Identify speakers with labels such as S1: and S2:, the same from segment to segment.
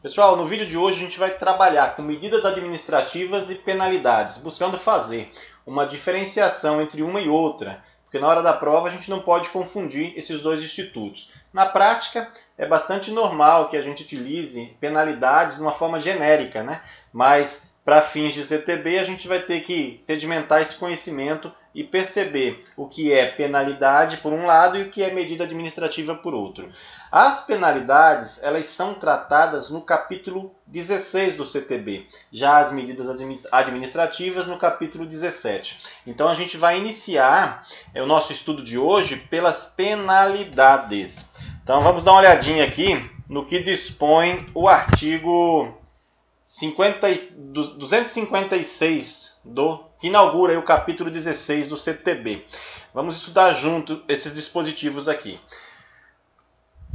S1: Pessoal, no vídeo de hoje a gente vai trabalhar com medidas administrativas e penalidades, buscando fazer uma diferenciação entre uma e outra, porque na hora da prova a gente não pode confundir esses dois institutos. Na prática, é bastante normal que a gente utilize penalidades de uma forma genérica, né? Mas para fins de CTB a gente vai ter que sedimentar esse conhecimento e perceber o que é penalidade por um lado e o que é medida administrativa por outro. As penalidades, elas são tratadas no capítulo 16 do CTB, já as medidas administrativas no capítulo 17. Então a gente vai iniciar o nosso estudo de hoje pelas penalidades. Então vamos dar uma olhadinha aqui no que dispõe o artigo 256 que inaugura o capítulo 16 do CTB. Vamos estudar junto esses dispositivos aqui.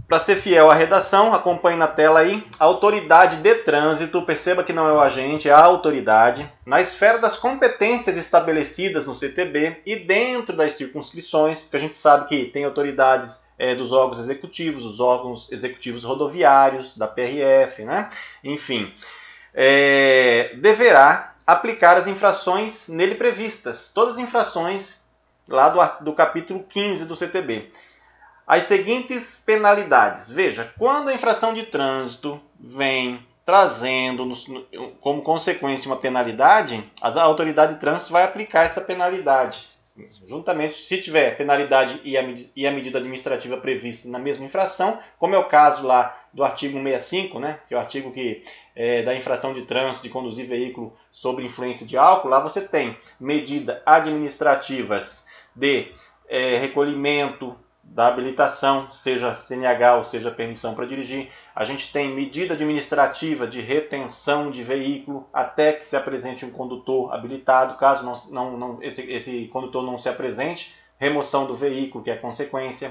S1: Para ser fiel à redação, acompanhe na tela aí. A autoridade de trânsito, perceba que não é o agente, é a autoridade, na esfera das competências estabelecidas no CTB e dentro das circunscrições, porque a gente sabe que tem autoridades dos órgãos executivos, os órgãos executivos rodoviários, da PRF, né? Enfim, deverá aplicar as infrações nele previstas, todas as infrações lá do capítulo 15 do CTB. As seguintes penalidades. Veja, quando a infração de trânsito vem trazendo como consequência uma penalidade, a autoridade de trânsito vai aplicar essa penalidade. Juntamente, se tiver penalidade e a medida administrativa prevista na mesma infração, como é o caso lá do artigo 165, né, que é o artigo da infração de trânsito de conduzir veículo sob influência de álcool, lá você tem medidas administrativas de recolhimento da habilitação, seja CNH ou seja permissão para dirigir. A gente tem medida administrativa de retenção de veículo até que se apresente um condutor habilitado. Caso esse condutor não se apresente, remoção do veículo, que é a consequência.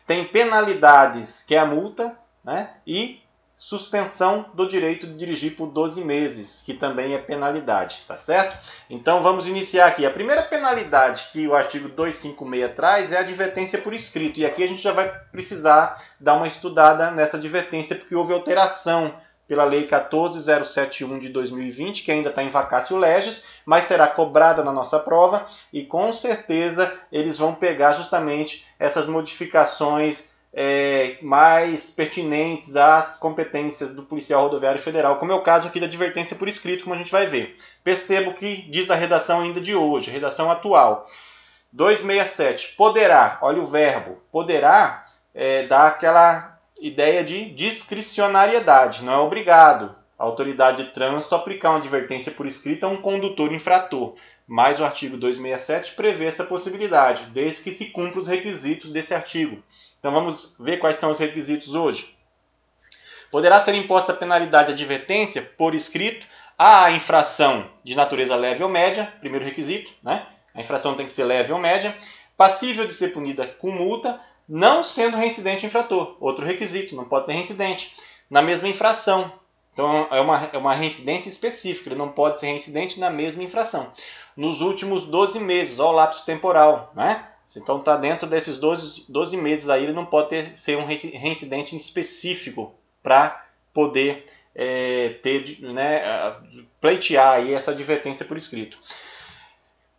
S1: Tem penalidades, que é a multa, né? E suspensão do direito de dirigir por 12 meses, que também é penalidade, tá certo? Então vamos iniciar aqui. A primeira penalidade que o artigo 256 traz é a advertência por escrito. E aqui a gente já vai precisar dar uma estudada nessa advertência, porque houve alteração pela Lei 14.071 de 2020, que ainda está em vacatio legis, mas será cobrada na nossa prova e com certeza eles vão pegar justamente essas modificações mais pertinentes às competências do policial rodoviário federal, como é o caso aqui da advertência por escrito, como a gente vai ver. Perceba o que diz a redação ainda de hoje, a redação atual. 267, poderá, olha o verbo, poderá dá aquela ideia de discricionariedade, não é obrigado a autoridade de trânsito aplicar uma advertência por escrito a um condutor infrator, mas o artigo 267 prevê essa possibilidade, desde que se cumpra os requisitos desse artigo. Então vamos ver quais são os requisitos hoje. Poderá ser imposta a penalidade de advertência por escrito à infração de natureza leve ou média, primeiro requisito, né? A infração tem que ser leve ou média, passível de ser punida com multa, não sendo reincidente infrator, outro requisito, não pode ser reincidente, na mesma infração. Então é uma reincidência específica, ele não pode ser reincidente na mesma infração. Nos últimos 12 meses, olha o lapso temporal, né? Então está dentro desses 12 meses aí, ele não pode ser um reincidente específico para poder pleitear aí essa advertência por escrito.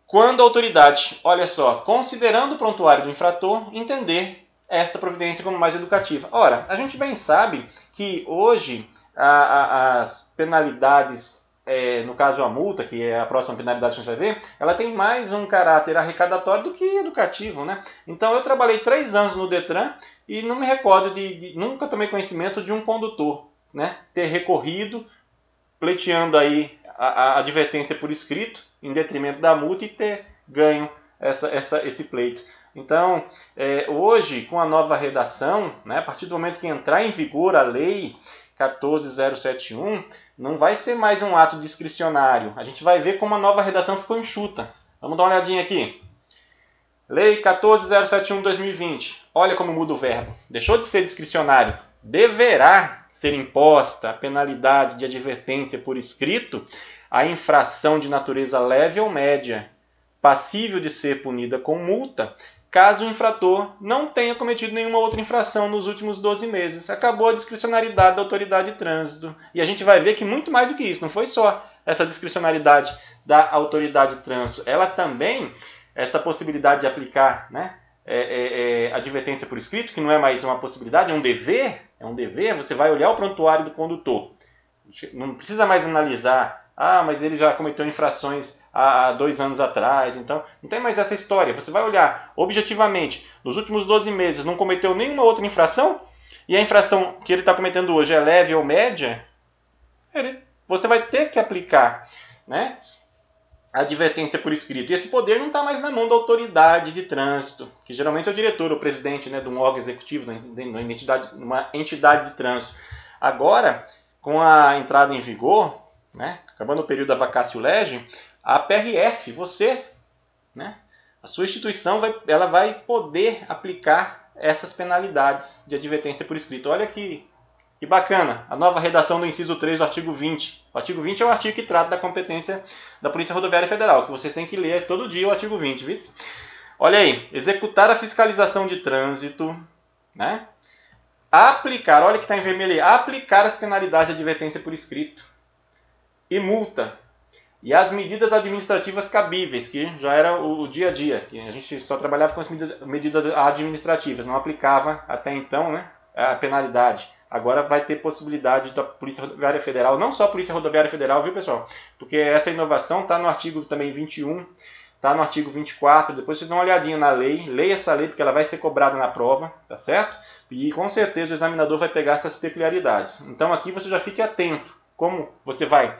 S1: Quando a autoridade, olha só, considerando o prontuário do infrator, entender esta providência como mais educativa. Ora, a gente bem sabe que hoje as penalidades, no caso a multa, que é a próxima penalidade que a gente vai ver, ela tem mais um caráter arrecadatório do que educativo, né? Então eu trabalhei 3 anos no Detran e não me recordo nunca tomei conhecimento de um condutor, né, ter recorrido, pleiteando aí a advertência por escrito, em detrimento da multa, e ter ganho esse pleito. Então, hoje, com a nova redação, né, a partir do momento que entrar em vigor a Lei 14.071, não vai ser mais um ato discricionário. A gente vai ver como a nova redação ficou enxuta. Vamos dar uma olhadinha aqui. Lei 14.071/2020. Olha como muda o verbo. Deixou de ser discricionário. Deverá ser imposta a penalidade de advertência por escrito a infração de natureza leve ou média, passível de ser punida com multa, caso o infrator não tenha cometido nenhuma outra infração nos últimos 12 meses. Acabou a discricionariedade da autoridade de trânsito. E a gente vai ver que muito mais do que isso, não foi só essa discricionariedade da autoridade de trânsito, ela também, essa possibilidade de aplicar, né, advertência por escrito, que não é mais uma possibilidade, é um dever, você vai olhar o prontuário do condutor. Não precisa mais analisar, mas ele já cometeu infrações há 2 anos atrás, então não tem mais essa história. Você vai olhar objetivamente, nos últimos 12 meses não cometeu nenhuma outra infração, e a infração que ele está cometendo hoje é leve ou média, você vai ter que aplicar, né, a advertência por escrito. E esse poder não está mais na mão da autoridade de trânsito, que geralmente é o diretor, o presidente, né, de um órgão executivo, numa entidade de trânsito. Agora, com a entrada em vigor, né, acabando o período da vacatio legis, a PRF, você, né, a sua instituição ela vai poder aplicar essas penalidades de advertência por escrito. Olha que bacana, a nova redação do inciso 3 do artigo 20. O artigo 20 é o artigo que trata da competência da Polícia Rodoviária Federal, que vocês têm que ler todo dia o artigo 20, viu? Olha aí, executar a fiscalização de trânsito, né? Aplicar, olha que está em vermelho aí, aplicar as penalidades de advertência por escrito e multa. E as medidas administrativas cabíveis, que já era o dia a dia, que a gente só trabalhava com as medidas administrativas, não aplicava até então, né, a penalidade. Agora vai ter possibilidade da Polícia Rodoviária Federal, não só a Polícia Rodoviária Federal, viu, pessoal? Porque essa inovação está no artigo também 21, está no artigo 24, depois vocês dão uma olhadinha na lei, leia essa lei porque ela vai ser cobrada na prova, tá certo? E com certeza o examinador vai pegar essas peculiaridades. Então aqui você já fique atento, como você vai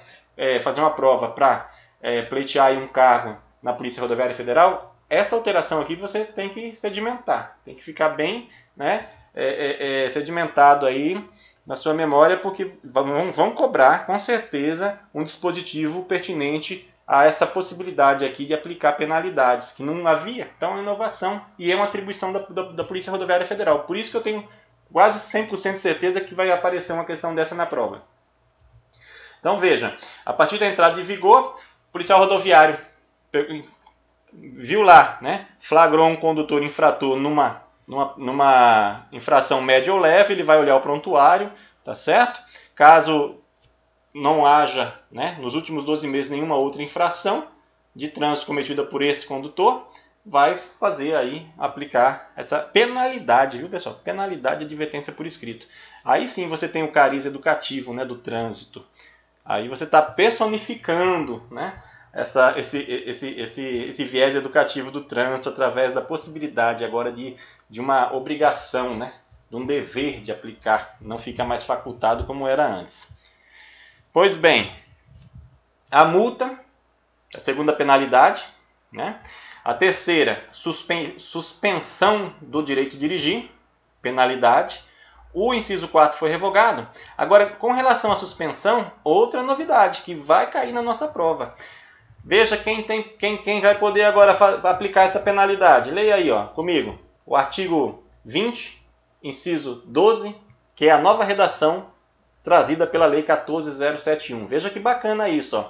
S1: fazer uma prova para pleitear um cargo na Polícia Rodoviária Federal, essa alteração aqui você tem que sedimentar, tem que ficar bem, né, sedimentado aí na sua memória, porque vão cobrar com certeza um dispositivo pertinente a essa possibilidade aqui de aplicar penalidades, que não havia. Então é uma inovação e é uma atribuição da Polícia Rodoviária Federal. Por isso que eu tenho quase 100% de certeza que vai aparecer uma questão dessa na prova. Então veja, a partir da entrada em vigor, o policial rodoviário viu lá, né, flagrou um condutor infrator numa infração média ou leve, ele vai olhar o prontuário, tá certo? Caso não haja, né, nos últimos 12 meses nenhuma outra infração de trânsito cometida por esse condutor, vai fazer aí, aplicar essa penalidade, viu, pessoal? Penalidade de advertência por escrito. Aí sim você tem o cariz educativo, né, do trânsito. Aí você está personificando, né, esse viés educativo do trânsito através da possibilidade agora de uma obrigação, né, de um dever de aplicar. Não fica mais facultado como era antes. Pois bem, a multa, a segunda penalidade, né? A terceira, suspensão do direito de dirigir, penalidade. O inciso 4 foi revogado. Agora, com relação à suspensão, outra novidade que vai cair na nossa prova. Veja quem vai poder agora aplicar essa penalidade. Leia aí, ó, comigo. O artigo 20, inciso 12, que é a nova redação trazida pela Lei 14.071. Veja que bacana isso, ó.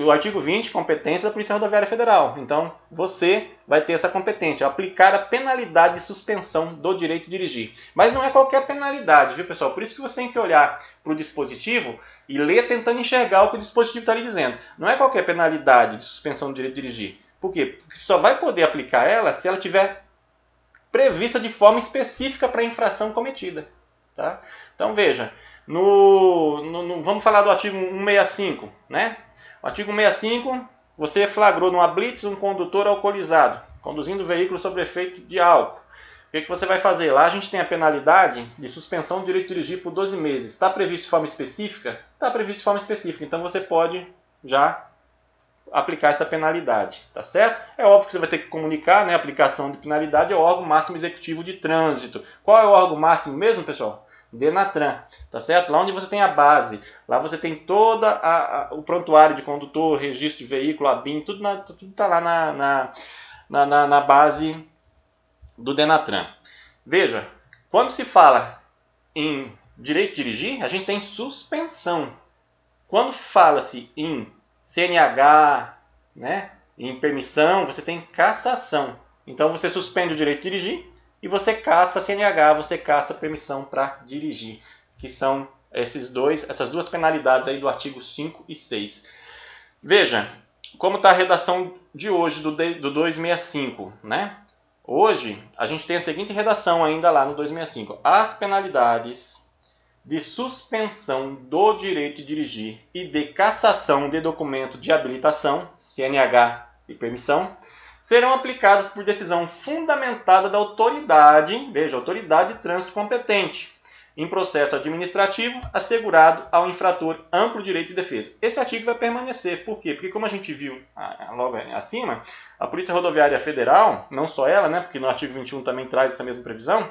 S1: O artigo 20, competência da Polícia Rodoviária Federal. Então, você vai ter essa competência, aplicar a penalidade de suspensão do direito de dirigir. Mas não é qualquer penalidade, viu, pessoal? Por isso que você tem que olhar para o dispositivo e ler tentando enxergar o que o dispositivo está lhe dizendo. Não é qualquer penalidade de suspensão do direito de dirigir. Por quê? Porque só vai poder aplicar ela se ela tiver prevista de forma específica para a infração cometida. Tá? Então, veja. Vamos falar do artigo 165, né? O artigo 165, você flagrou numa blitz um condutor alcoolizado, conduzindo o veículo sob efeito de álcool. O que você vai fazer? Lá a gente tem a penalidade de suspensão do direito de dirigir por 12 meses. Está previsto de forma específica? Está previsto de forma específica, então você pode já aplicar essa penalidade, tá certo? É óbvio que você vai ter que comunicar, né? A aplicação de penalidade é o órgão máximo executivo de trânsito. Qual é o órgão máximo mesmo, pessoal? Denatran, tá certo? Lá onde você tem a base, lá você tem todo o prontuário de condutor, registro de veículo, a BIM, tudo está lá na base do Denatran. Veja, quando se fala em direito de dirigir, a gente tem suspensão. Quando fala-se em CNH, né, em permissão, você tem cassação. Então você suspende o direito de dirigir e você caça a CNH, você caça a permissão para dirigir, que são essas duas penalidades aí do artigo 5 e 6. Veja, como está a redação de hoje do 265, né? Hoje, a gente tem a seguinte redação ainda lá no 265. As penalidades de suspensão do direito de dirigir e de cassação de documento de habilitação, CNH e permissão, serão aplicadas por decisão fundamentada da autoridade, veja, autoridade de trânsito competente, em processo administrativo, assegurado ao infrator amplo direito de defesa. Esse artigo vai permanecer. Por quê? Porque, como a gente viu logo acima, a Polícia Rodoviária Federal, não só ela, né, porque no artigo 21 também traz essa mesma previsão,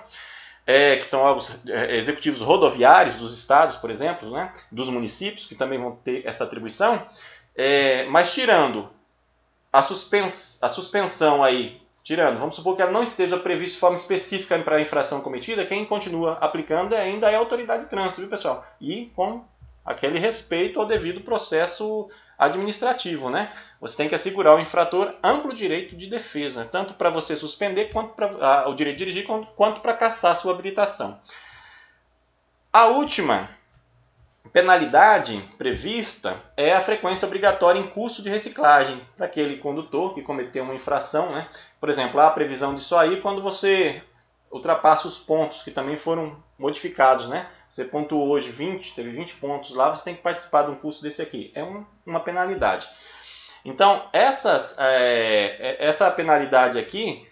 S1: que são órgãos executivos rodoviários dos estados, por exemplo, né, dos municípios, que também vão ter essa atribuição, mas tirando a suspensão aí, vamos supor que ela não esteja prevista de forma específica para a infração cometida, quem continua aplicando ainda é a autoridade de trânsito, viu, pessoal? E com aquele respeito ao devido processo administrativo, né? Você tem que assegurar ao infrator amplo direito de defesa, tanto para você suspender quanto para o direito de dirigir, quanto para cassar sua habilitação. A última penalidade prevista é a frequência obrigatória em curso de reciclagem para aquele condutor que cometeu uma infração, né? Por exemplo, há a previsão disso aí quando você ultrapassa os pontos que também foram modificados, né? Você pontuou hoje 20, teve 20 pontos lá, você tem que participar de um curso desse aqui. É uma penalidade. Então, essa penalidade aqui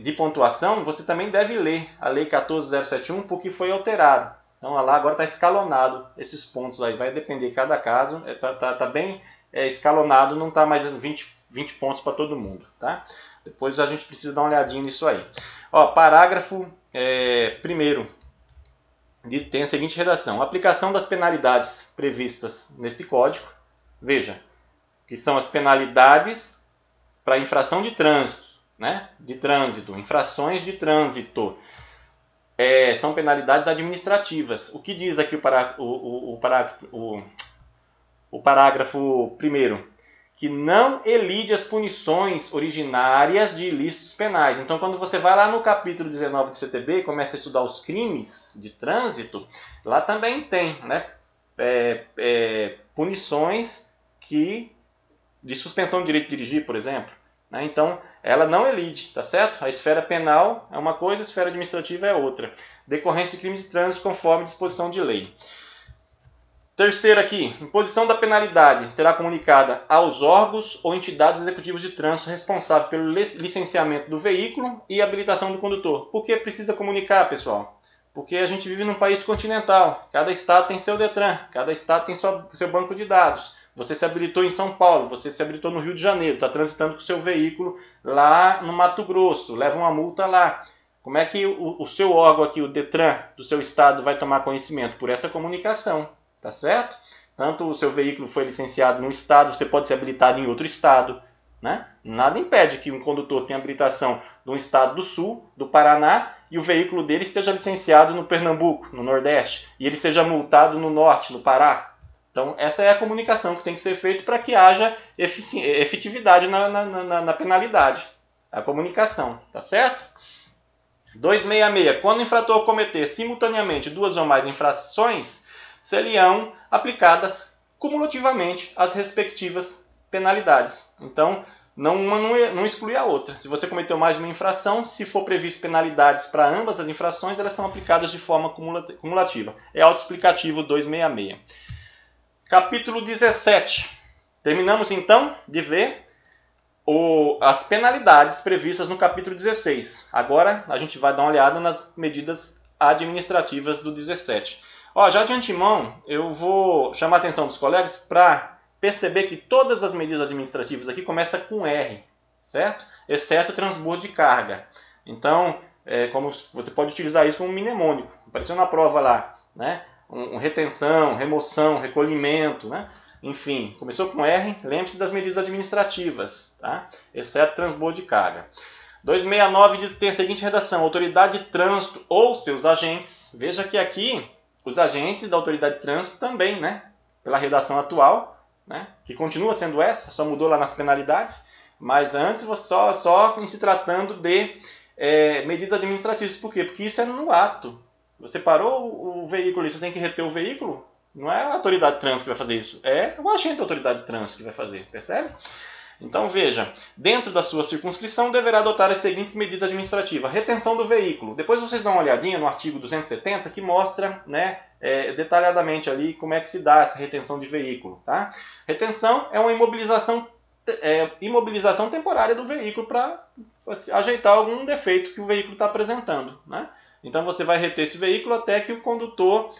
S1: de pontuação, você também deve ler a Lei 14.071, porque foi alterado. Então, lá agora está escalonado esses pontos aí, vai depender de cada caso, tá bem escalonado, não está mais 20 pontos para todo mundo, tá? Depois a gente precisa dar uma olhadinha nisso aí. Ó, parágrafo 1º, tem a seguinte redação: a aplicação das penalidades previstas nesse código, veja, que são as penalidades para infração de trânsito, né? De trânsito, infrações de trânsito. São penalidades administrativas. O que diz aqui o parágrafo 1º? Que não elide as punições originárias de ilícitos penais. Então, quando você vai lá no capítulo 19 do CTB e começa a estudar os crimes de trânsito, lá também tem, né, punições de suspensão do direito de dirigir, por exemplo. Então, ela não elide, tá certo? A esfera penal é uma coisa, a esfera administrativa é outra. Decorrência de crimes de trânsito conforme disposição de lei. Terceiro aqui, imposição da penalidade será comunicada aos órgãos ou entidades executivas de trânsito responsáveis pelo licenciamento do veículo e habilitação do condutor. Por que precisa comunicar, pessoal? Porque a gente vive num país continental. Cada estado tem seu DETRAN, cada estado tem seu banco de dados. Você se habilitou em São Paulo, você se habilitou no Rio de Janeiro, está transitando com o seu veículo lá no Mato Grosso, leva uma multa lá. Como é que o seu órgão aqui, o DETRAN do seu estado, vai tomar conhecimento? Por essa comunicação, tá certo? Tanto o seu veículo foi licenciado num estado, você pode ser habilitado em outro estado, né? Nada impede que um condutor tenha habilitação de um estado do sul, do Paraná, e o veículo dele esteja licenciado no Pernambuco, no Nordeste, e ele seja multado no Norte, no Pará. Então, essa é a comunicação que tem que ser feita para que haja efetividade na penalidade. A comunicação, tá certo? 266. Quando o infrator cometer simultaneamente duas ou mais infrações, seriam aplicadas cumulativamente as respectivas penalidades. Então, uma não exclui a outra. Se você cometeu mais de uma infração, se for previsto penalidades para ambas as infrações, elas são aplicadas de forma cumulativa. É autoexplicativo 266. Capítulo 17. Terminamos então de ver as penalidades previstas no capítulo 16. Agora a gente vai dar uma olhada nas medidas administrativas do 17. Já de antemão, eu vou chamar a atenção dos colegas para perceber que todas as medidas administrativas aqui começam com R, certo? Exceto o transbordo de carga. Então, como você pode utilizar isso como mnemônico. Apareceu na prova lá, né? Retenção, remoção, recolhimento, né? Enfim, começou com R, lembre-se das medidas administrativas, tá? Exceto transbordo de carga. 269 tem a seguinte redação: autoridade de trânsito ou seus agentes. Veja que aqui os agentes da autoridade de trânsito também, né? Pela redação atual, né? Que continua sendo essa, só mudou lá nas penalidades. Mas antes, só em se tratando de medidas administrativas. Por quê? Porque isso é no ato. Você parou o veículo, você tem que reter o veículo. Não é a autoridade de trânsito que vai fazer isso. É o agente da autoridade de trânsito que vai fazer. Percebe? Então veja, dentro da sua circunscrição deverá adotar as seguintes medidas administrativas. Retenção do veículo. Depois vocês dão uma olhadinha no artigo 270 que mostra, né, detalhadamente ali como é que se dá essa retenção de veículo. Tá? Retenção é uma imobilização temporária do veículo para ajeitar algum defeito que o veículo está apresentando. Né? Então você vai reter esse veículo até que o condutor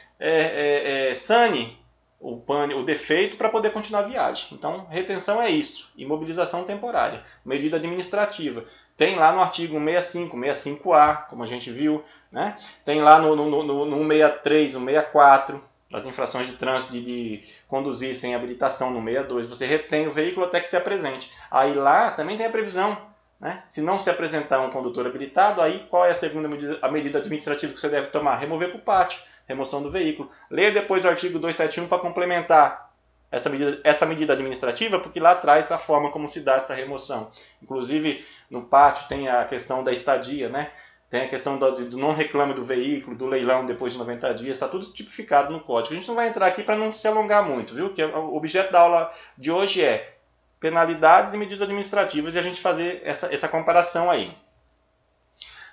S1: sane o defeito para poder continuar a viagem. Então, retenção é isso, imobilização temporária, medida administrativa. Tem lá no artigo 165, 165A, como a gente viu, né? Tem lá no 163, 164, as infrações de trânsito de conduzir sem habilitação no 62, você retém o veículo até que se apresente. Aí lá também tem a previsão, né? Se não se apresentar um condutor habilitado, aí qual é a segunda medida, a medida administrativa que você deve tomar? Remover para o pátio. Remoção do veículo. Leia depois o artigo 271 para complementar essa medida administrativa, porque lá traz a forma como se dá essa remoção. Inclusive, no pátio tem a questão da estadia, né? Tem a questão do não reclame do veículo, do leilão depois de 90 dias, está tudo tipificado no código. A gente não vai entrar aqui para não se alongar muito, viu? Que o objeto da aula de hoje é penalidades e medidas administrativas e a gente fazer essa comparação aí.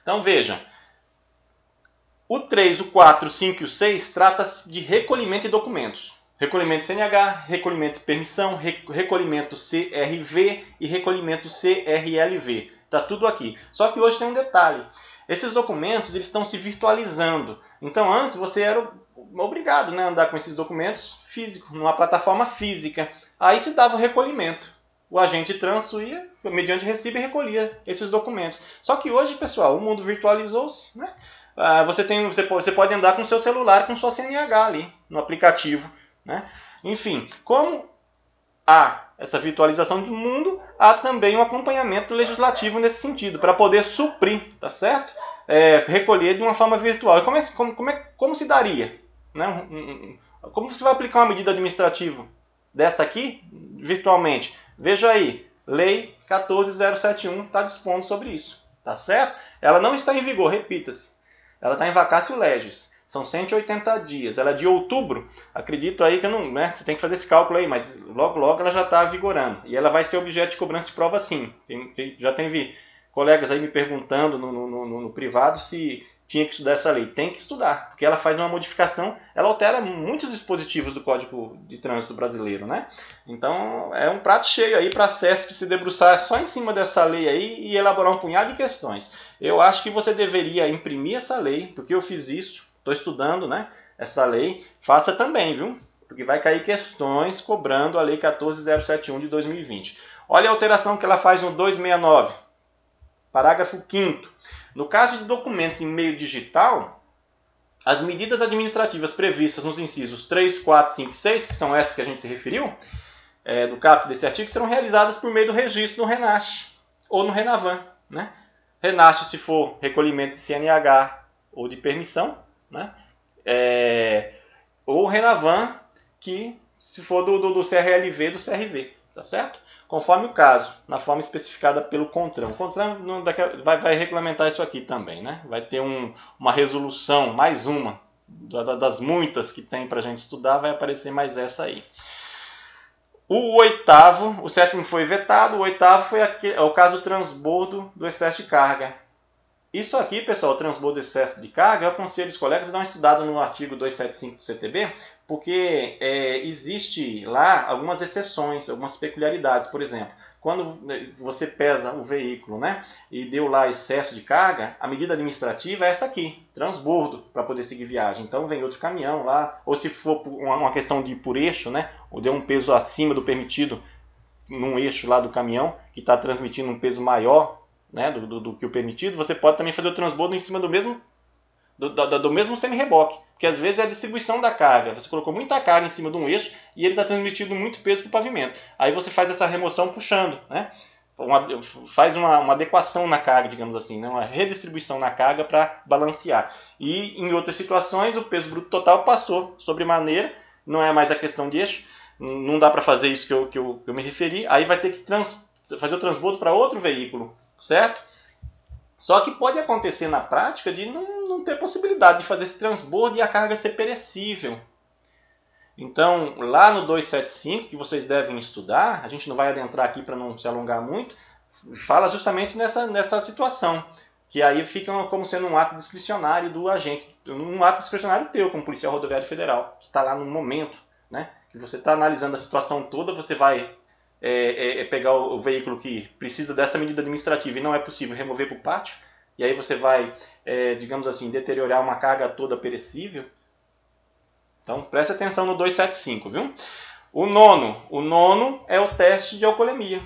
S1: Então, veja. O 3, o 4, o 5 e o 6 trata-se de recolhimento de documentos. Recolhimento CNH, recolhimento de permissão, recolhimento CRV e recolhimento CRLV. Está tudo aqui. Só que hoje tem um detalhe. Esses documentos eles estão se virtualizando. Então antes você era obrigado, né, a andar com esses documentos físicos, numa plataforma física. Aí se dava o recolhimento. O agente de trânsito ia, mediante recibo, e recolhia esses documentos. Só que hoje, pessoal, o mundo virtualizou-se, né? Você pode andar com o seu celular, com sua CNH ali, no aplicativo. Né? Enfim, como há essa virtualização do mundo, há também um acompanhamento legislativo nesse sentido, para poder suprir, tá certo? Recolher de uma forma virtual. E como se daria? Né? Como você vai aplicar uma medida administrativa dessa aqui, virtualmente? Veja aí, Lei 14.071 está dispondo sobre isso, tá certo? Ela não está em vigor, repita-se. Ela está em vacatio legis. São 180 dias. Ela é de outubro. Acredito aí que eu não... Né, você tem que fazer esse cálculo aí, mas logo ela já está vigorando. E ela vai ser objeto de cobrança de prova sim. Já teve colegas aí me perguntando no privado se tinha que estudar essa lei. Tem que estudar, porque ela faz uma modificação, ela altera muitos dispositivos do Código de Trânsito brasileiro, né? Então é um prato cheio aí para a CESP se debruçar só em cima dessa lei aí e elaborar um punhado de questões. Eu acho que você deveria imprimir essa lei, porque eu fiz isso, estou estudando, né, essa lei. Faça também, viu? Porque vai cair questões cobrando a Lei 14.071 de 2020. Olha a alteração que ela faz no 269, parágrafo 5º. No caso de documentos em meio digital, as medidas administrativas previstas nos incisos 3, 4, 5 e 6, que são essas que a gente se referiu, do caput desse artigo, serão realizadas por meio do registro no RENASH ou no RENAVAN. Né? RENASH se for recolhimento de CNH ou de permissão, né? Ou RENAVAN, que se for do CRLV, do CRV, tá certo? Conforme o caso, na forma especificada pelo CONTRAN. O CONTRAN vai regulamentar isso aqui também, né? Vai ter uma resolução, mais uma, das muitas que tem para a gente estudar, vai aparecer mais essa aí. O oitavo, o sétimo foi vetado, o oitavo foi o caso do transbordo do excesso de carga. Isso aqui, pessoal, o transbordo do excesso de carga, eu aconselho os colegas a dar uma estudada no artigo 275 do CTB, porque existe lá algumas exceções, algumas peculiaridades. Por exemplo, quando você pesa o veículo, né, e deu lá excesso de carga, a medida administrativa é essa aqui, transbordo, para poder seguir viagem. Então vem outro caminhão lá, ou se for uma questão de ir por eixo, né, ou deu um peso acima do permitido num eixo lá do caminhão, que está transmitindo um peso maior, né, do que o permitido, você pode também fazer o transbordo em cima do mesmo semi-reboque, porque às vezes é a distribuição da carga, você colocou muita carga em cima de um eixo e ele está transmitindo muito peso para o pavimento, aí você faz essa remoção puxando, né? Faz uma adequação na carga, digamos assim, né? Uma redistribuição na carga para balancear, e em outras situações o peso bruto total passou sobremaneira, não é mais a questão de eixo, não dá para fazer isso que eu me referi, aí vai ter que fazer o transbordo para outro veículo, certo? Só que pode acontecer na prática de não ter possibilidade de fazer esse transbordo e a carga ser perecível. Então, lá no 275, que vocês devem estudar, a gente não vai adentrar aqui para não se alongar muito, fala justamente nessa situação, que aí fica como sendo um ato discricionário do agente, um ato discricionário teu, como policial rodoviário federal, que está lá no momento, né, que você está analisando a situação toda, você vai pegar o veículo que precisa dessa medida administrativa e não é possível remover para o pátio, e aí você vai, digamos assim, deteriorar uma carga toda perecível. Então, preste atenção no 275, viu? O nono é o teste de alcoolemia.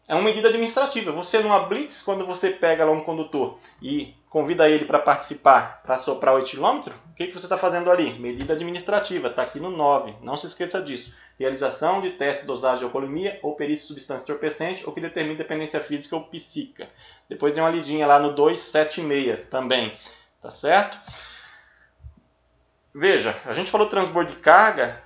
S1: É uma medida administrativa. Você numa blitz, quando você pega lá um condutor e convida ele para participar, para soprar o etilômetro, o que você está fazendo ali? Medida administrativa, está aqui no 9. Não se esqueça disso. Realização de teste de dosagem de alcoolemia ou perícia de substância entorpecente ou que determine dependência física ou psíquica. Depois dê uma lidinha lá no 276 também. Tá certo? Veja, a gente falou transbordo de carga,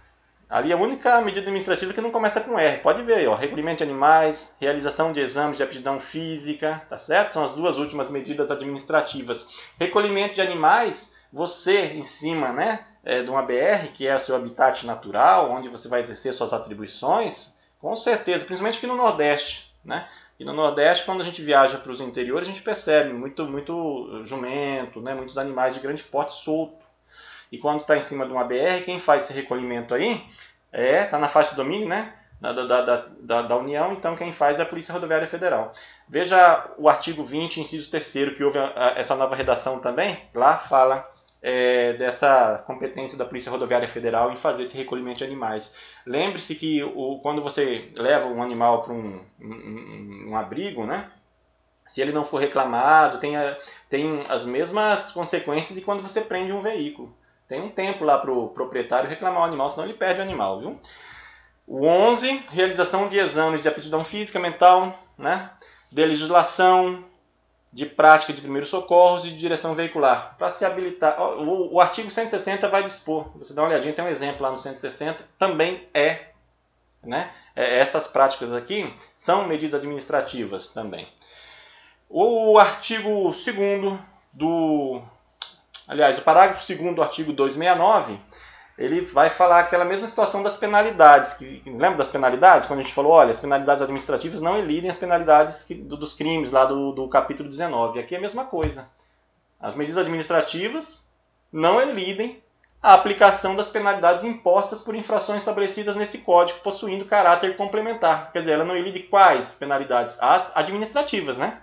S1: ali a única medida administrativa que não começa com R. Pode ver aí, ó, recolhimento de animais, realização de exames de aptidão física, tá certo? São as duas últimas medidas administrativas. Recolhimento de animais, você em cima, né, de uma BR, que é o seu habitat natural, onde você vai exercer suas atribuições, com certeza, principalmente aqui no Nordeste, né? E no Nordeste, quando a gente viaja para os interiores, a gente percebe muito jumento, né, muitos animais de grande porte solto. E quando está em cima de uma BR, quem faz esse recolhimento aí está na faixa de domínio, né, da União, então quem faz é a Polícia Rodoviária Federal. Veja o artigo 20, inciso 3º, que houve essa nova redação também, lá fala dessa competência da Polícia Rodoviária Federal em fazer esse recolhimento de animais. Lembre-se que quando você leva um animal para um abrigo, né, se ele não for reclamado, tem as mesmas consequências de quando você prende um veículo. Tem um tempo lá para o proprietário reclamar o animal, senão ele perde o animal, viu? O 11, realização de exames de aptidão física, mental, né? De legislação, de prática de primeiros socorros e de direção veicular. Para se habilitar, o artigo 160 vai dispor, você dá uma olhadinha, tem um exemplo lá no 160, também né? Essas práticas aqui são medidas administrativas também. O artigo 2º o parágrafo 2º do artigo 269, ele vai falar aquela mesma situação das penalidades. Lembra das penalidades? Quando a gente falou, olha, as penalidades administrativas não elidem as penalidades dos crimes lá do capítulo 19. Aqui é a mesma coisa. As medidas administrativas não elidem a aplicação das penalidades impostas por infrações estabelecidas nesse código, possuindo caráter complementar. Quer dizer, ela não elide quais penalidades? As administrativas, né?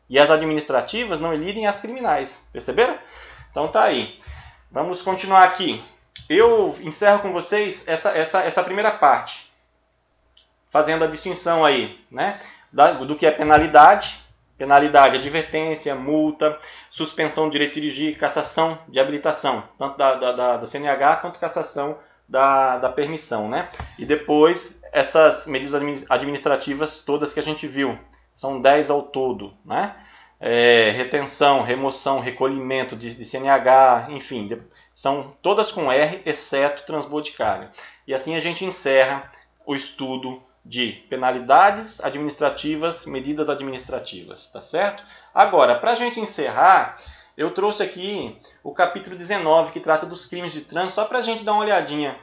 S1: E as administrativas não elidem as criminais. Perceberam? Então tá aí. Vamos continuar aqui. Eu encerro com vocês essa primeira parte, fazendo a distinção aí, né, do que é penalidade. Penalidade, advertência, multa, suspensão do direito de dirigir, cassação de habilitação, tanto da CNH quanto cassação da permissão, né? E depois essas medidas administrativas todas que a gente viu, são 10 ao todo, né? Retenção, remoção, recolhimento de CNH, enfim, são todas com R, exceto transbordo de carga. E assim a gente encerra o estudo de penalidades administrativas, medidas administrativas, tá certo? Agora, para a gente encerrar, eu trouxe aqui o capítulo 19, que trata dos crimes de trânsito, só para a gente dar uma olhadinha,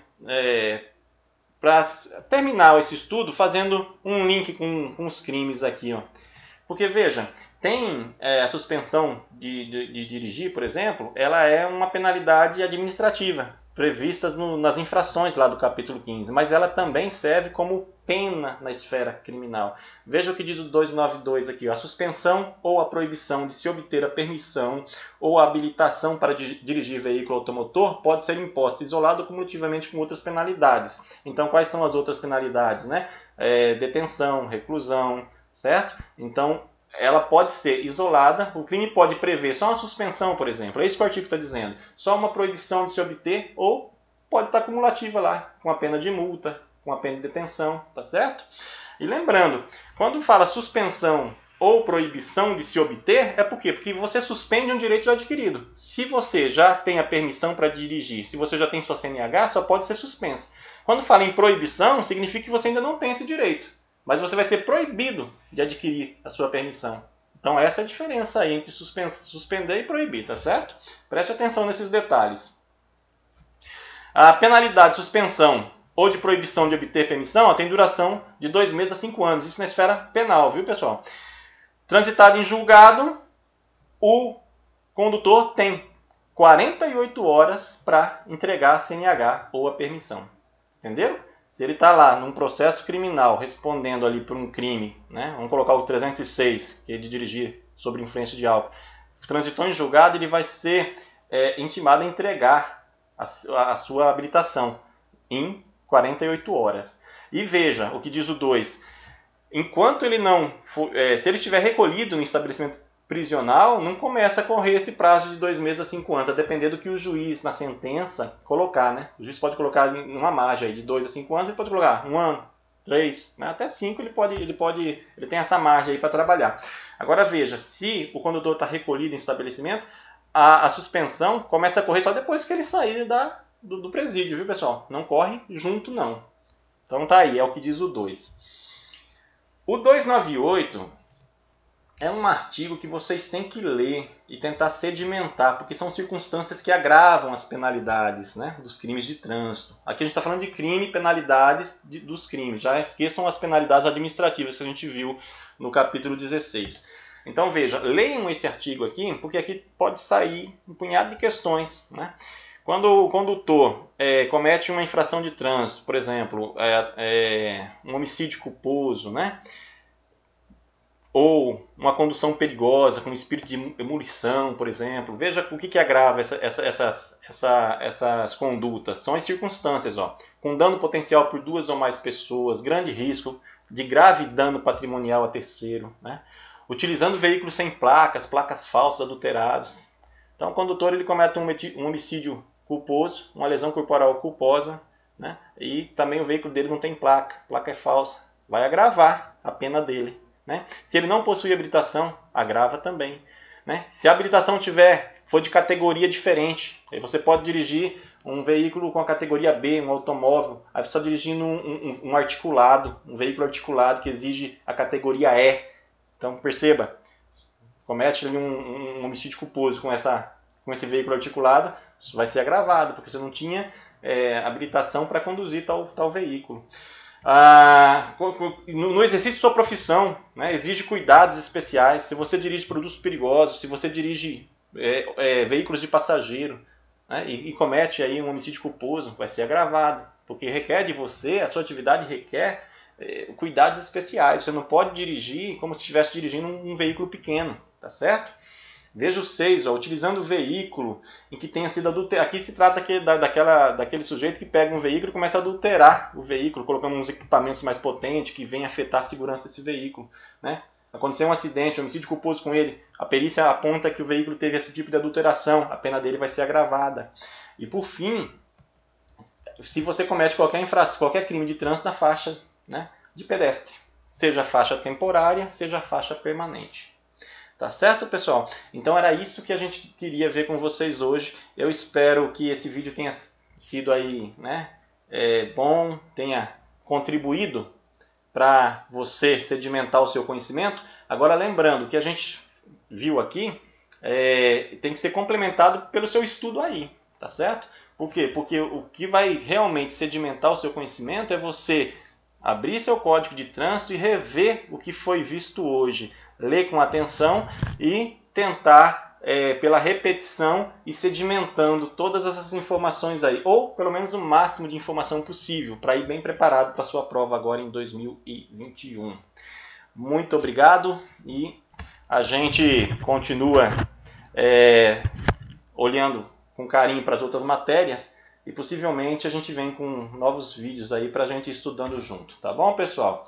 S1: para terminar esse estudo, fazendo um link com os crimes aqui, ó. Porque, veja, tem a suspensão de dirigir, por exemplo, ela é uma penalidade administrativa, prevista nas infrações lá do capítulo 15, mas ela também serve como pena na esfera criminal. Veja o que diz o 292 aqui, ó. A suspensão ou a proibição de se obter a permissão ou a habilitação para dirigir veículo automotor pode ser imposta isolado ou cumulativamente com outras penalidades. Então, quais são as outras penalidades, né? Detenção, reclusão, certo? Então, ela pode ser isolada, o crime pode prever só uma suspensão, por exemplo, é isso que o artigo está dizendo, só uma proibição de se obter, ou pode estar cumulativa lá, com a pena de multa, com a pena de detenção, tá certo? E lembrando, quando fala suspensão ou proibição de se obter, é por quê? Porque você suspende um direito já adquirido. Se você já tem a permissão para dirigir, se você já tem sua CNH, só pode ser suspensa. Quando fala em proibição, significa que você ainda não tem esse direito. mas você vai ser proibido de adquirir a sua permissão. Então essa é a diferença aí entre suspender e proibir, tá certo? Preste atenção nesses detalhes. A penalidade de suspensão ou de proibição de obter permissão tem duração de 2 meses a 5 anos. Isso na esfera penal, viu, pessoal? Transitado em julgado, o condutor tem 48 horas para entregar a CNH ou a permissão. Entenderam? Se ele está lá num processo criminal respondendo ali por um crime, né? Vamos colocar o 306, que é de dirigir sob influência de álcool, transitou em julgado, ele vai ser intimado a entregar a sua habilitação em 48 horas. E veja o que diz o 2. Enquanto ele não for, se ele estiver recolhido no estabelecimento prisional, não começa a correr esse prazo de 2 meses a 5 anos, a depender do que o juiz na sentença colocar, né? O juiz pode colocar uma margem aí de 2 a 5 anos, ele pode colocar 1 ano, 3, né? Até 5 ele tem essa margem aí para trabalhar. Agora veja, se o condutor está recolhido em estabelecimento, a suspensão começa a correr só depois que ele sair do presídio, viu, pessoal? Não corre junto, não. Então tá aí, é o que diz o 2. O 298 é um artigo que vocês têm que ler e tentar sedimentar, porque são circunstâncias que agravam as penalidades, né, dos crimes de trânsito. Aqui a gente está falando de crime e penalidades dos crimes. Já esqueçam as penalidades administrativas que a gente viu no capítulo 16. Então veja, leiam esse artigo aqui, porque aqui pode sair um punhado de questões, né? Quando o condutor comete uma infração de trânsito, por exemplo, um homicídio culposo, né? Ou uma condução perigosa, com espírito de ebulição, por exemplo. Veja o que agrava essas condutas. São as circunstâncias, ó, com dano potencial por 2 ou mais pessoas, grande risco de grave dano patrimonial a terceiro, né? Utilizando veículos sem placas falsas, adulterados. Então o condutor ele comete um homicídio culposo, uma lesão corporal culposa, né? E também o veículo dele não tem placa é falsa. Vai agravar a pena dele. Né? Se ele não possui habilitação, agrava também. Né? Se a habilitação for de categoria diferente, aí você pode dirigir um veículo com a categoria B, um automóvel, aí você está dirigindo um articulado, um veículo articulado que exige a categoria E. Então perceba, comete ali um homicídio culposo com esse veículo articulado, isso vai ser agravado, porque você não tinha habilitação para conduzir tal veículo. No exercício de sua profissão, né, exige cuidados especiais. Se você dirige produtos perigosos, se você dirige veículos de passageiro, né, e comete aí um homicídio culposo, vai ser agravado, porque requer de você, a sua atividade requer cuidados especiais. Você não pode dirigir como se estivesse dirigindo um veículo pequeno, tá certo? Veja o 6, ó, utilizando o veículo em que tenha sido adulterado. Aqui se trata daquele sujeito que pega um veículo e começa a adulterar o veículo, colocando uns equipamentos mais potentes que vêm afetar a segurança desse veículo. Né? Aconteceu um acidente, um homicídio culposo com ele, a perícia aponta que o veículo teve esse tipo de adulteração, a pena dele vai ser agravada. E por fim, se você comete qualquer crime de trânsito na faixa, né, de pedestre, seja faixa temporária, seja faixa permanente. Tá certo, pessoal? Então era isso que a gente queria ver com vocês hoje. Eu espero que esse vídeo tenha sido aí, né, bom, tenha contribuído para você sedimentar o seu conhecimento. Agora lembrando que a gente viu aqui tem que ser complementado pelo seu estudo aí, tá certo? Por quê? Porque o que vai realmente sedimentar o seu conhecimento é você abrir seu código de trânsito e rever o que foi visto hoje. Ler com atenção e tentar, pela repetição, ir sedimentando todas essas informações aí. Ou, pelo menos, o máximo de informação possível, para ir bem preparado para a sua prova agora em 2021. Muito obrigado e a gente continua olhando com carinho para as outras matérias e possivelmente a gente vem com novos vídeos aí para a gente ir estudando junto. Tá bom, pessoal?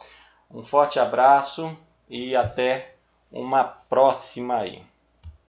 S1: Um forte abraço e até uma próxima aí.